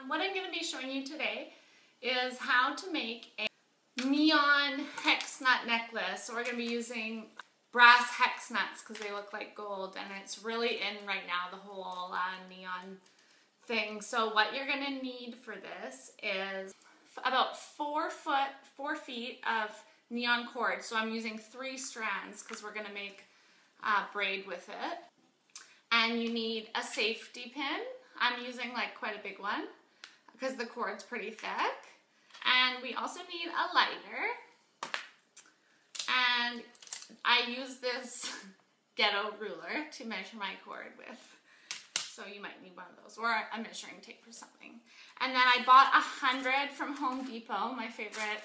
What I'm going to be showing you today is how to make a neon hex nut necklace. So we're going to be using brass hex nuts because they look like gold, and it's really in right now, the whole neon thing. So what you're going to need for this is about 4 feet of neon cord. So I'm using 3 strands because we're going to make braid with it. And you need a safety pin. I'm using like quite a big one because the cord's pretty thick. And we also need a lighter. And I use this ghetto ruler to measure my cord with. So you might need one of those, or a measuring tape or something. And then I bought 100 from Home Depot, my favorite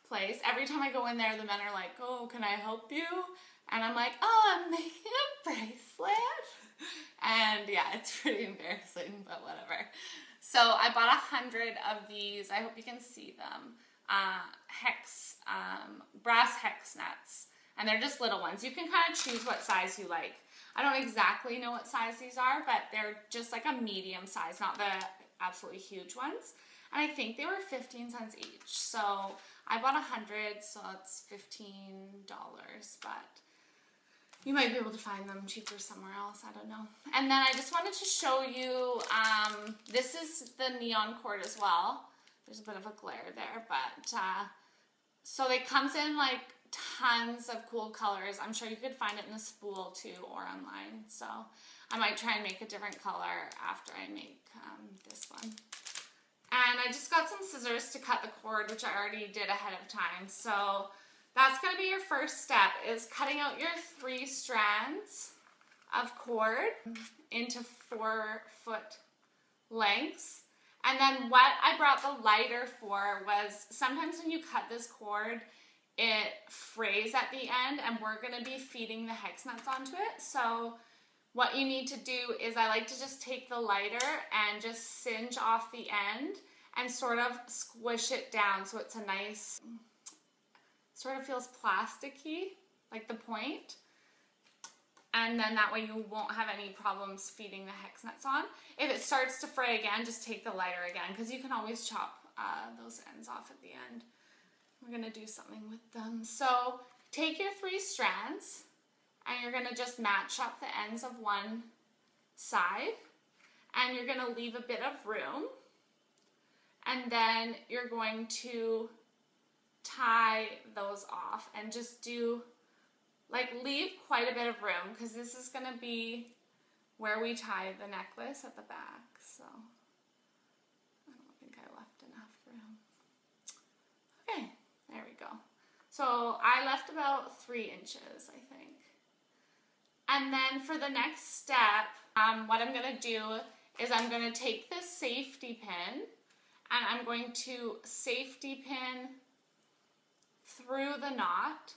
place. Every time I go in there, the men are like, "Oh, can I help you?" And I'm like, "Oh, I'm making a bracelet." And yeah, it's pretty embarrassing, but whatever. So I bought 100 of these. I hope you can see them. Brass hex nuts. And they're just little ones. You can kind of choose what size you like. I don't exactly know what size these are, but they're just like a medium size, not the absolutely huge ones. And I think they were 15 cents each. So I bought 100, so it's $15, but you might be able to find them cheaper somewhere else, I don't know. And then I just wanted to show you, this is the neon cord as well. There's a bit of a glare there, but, so it comes in like tons of cool colors. I'm sure you could find it in a spool too or online. So I might try and make a different color after I make this one. And I just got some scissors to cut the cord, which I already did ahead of time. So that's going to be your first step, is cutting out your 3 strands of cord into 4-foot lengths. And then what I brought the lighter for was sometimes when you cut this cord, it frays at the end, and we're going to be feeding the hex nuts onto it. So what you need to do is, I like to just take the lighter and just singe off the end and sort of squish it down so it's a nice, sort of feels plasticky, like the point. And then that way you won't have any problems feeding the hex nuts on. If it starts to fray again, just take the lighter again, because you can always chop those ends off at the end. We're going to do something with them. So take your 3 strands and you're going to just match up the ends of one side, and you're going to leave a bit of room, and then you're going to tie those off and just do, like, leave quite a bit of room, because this is going to be where we tie the necklace at the back. So I don't think I left enough room. Okay, there we go. So I left about 3 inches, I think. And then for the next step, what I'm going to do is I'm going to take this safety pin and I'm going to safety pin through the knot.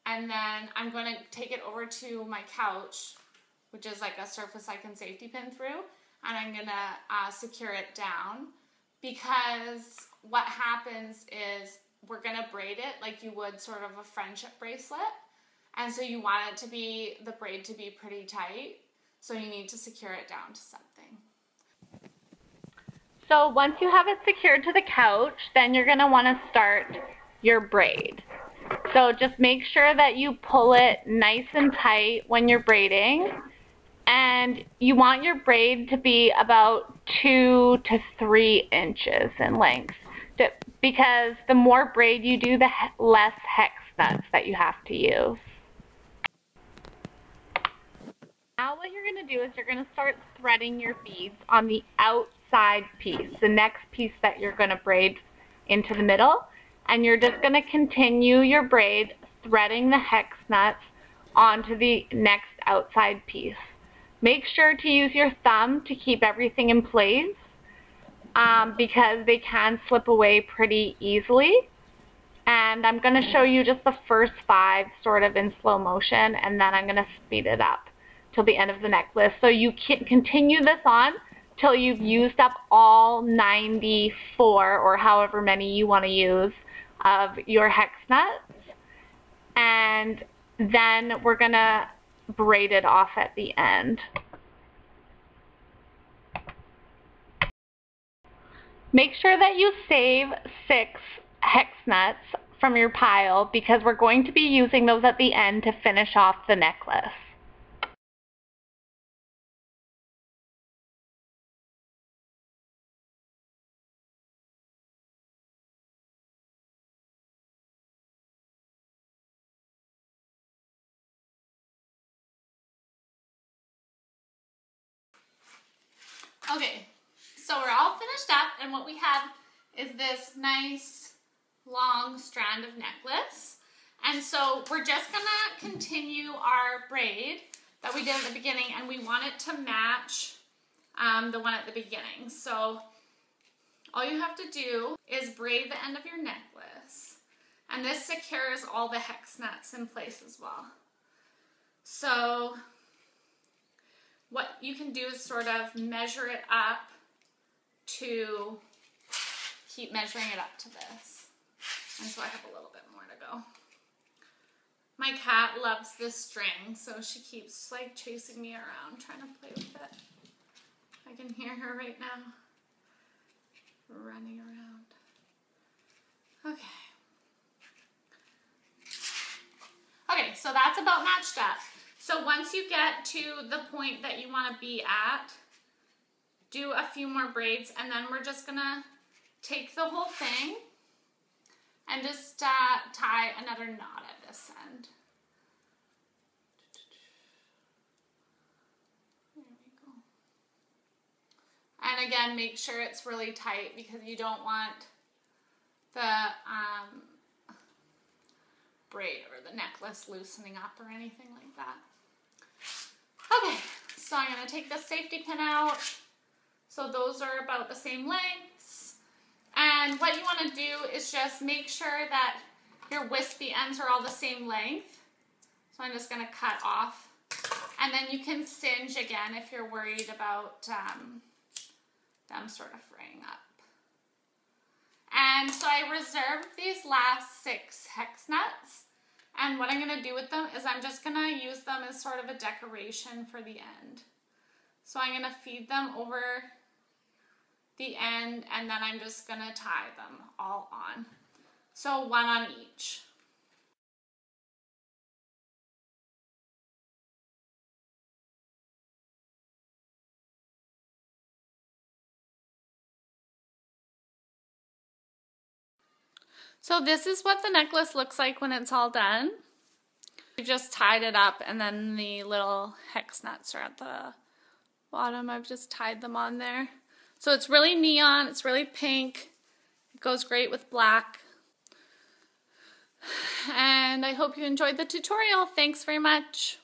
And then I'm going to take it over to my couch, which is like a surface I can safety pin through, and I'm going to secure it down, because what happens is we're going to braid it like you would sort of a friendship bracelet. And so you want it to be, the braid to be pretty tight, so you need to secure it down to something. So once you have it secured to the couch, then you're going to want to start your braid. So just make sure that you pull it nice and tight when you're braiding, and you want your braid to be about 2 to 3 inches in length, because the more braid you do, the less hex nuts that you have to use. Now what you're going to do is you're going to start threading your beads on the outside piece, the next piece that you're going to braid into the middle. And you're just going to continue your braid threading the hex nuts onto the next outside piece. Make sure to use your thumb to keep everything in place, because they can slip away pretty easily. And I'm going to show you just the first 5 sort of in slow motion, and then I'm going to speed it up till the end of the necklace. So you can continue this on till you've used up all 94 or however many you want to use of your hex nuts, and then we're gonna braid it off at the end. Make sure that you save 6 hex nuts from your pile because we're going to be using those at the end to finish off the necklace. Okay, so we're all finished up, and what we have is this nice long strand of necklace. And so we're just gonna continue our braid that we did at the beginning, and we want it to match the one at the beginning. So all you have to do is braid the end of your necklace, and this secures all the hex nuts in place as well. So what you can do is sort of measure it up to keep measuring it up to this. And so I have a little bit more to go. My cat loves this string, so she keeps like chasing me around, trying to play with it. I can hear her right now, running around. Okay. Okay, so that's about matched up. So once you get to the point that you want to be at, do a few more braids, and then we're just gonna take the whole thing and just tie another knot at this end. There we go. And again, make sure it's really tight because you don't want the braid or the necklace loosening up or anything like that. Okay, so I'm going to take the safety pin out. So those are about the same lengths. And what you want to do is just make sure that your wispy ends are all the same length. So I'm just going to cut off. And then you can singe again if you're worried about them sort of fraying up. And so I reserved these last 6 hex nuts. And what I'm going to do with them is I'm just going to use them as sort of a decoration for the end. So I'm going to feed them over the end, and then I'm just going to tie them all on. So 1 on each. So this is what the necklace looks like when it's all done. We just tied it up, and then the little hex nuts are at the bottom. I've just tied them on there. So it's really neon, it's really pink. It goes great with black. And I hope you enjoyed the tutorial. Thanks very much.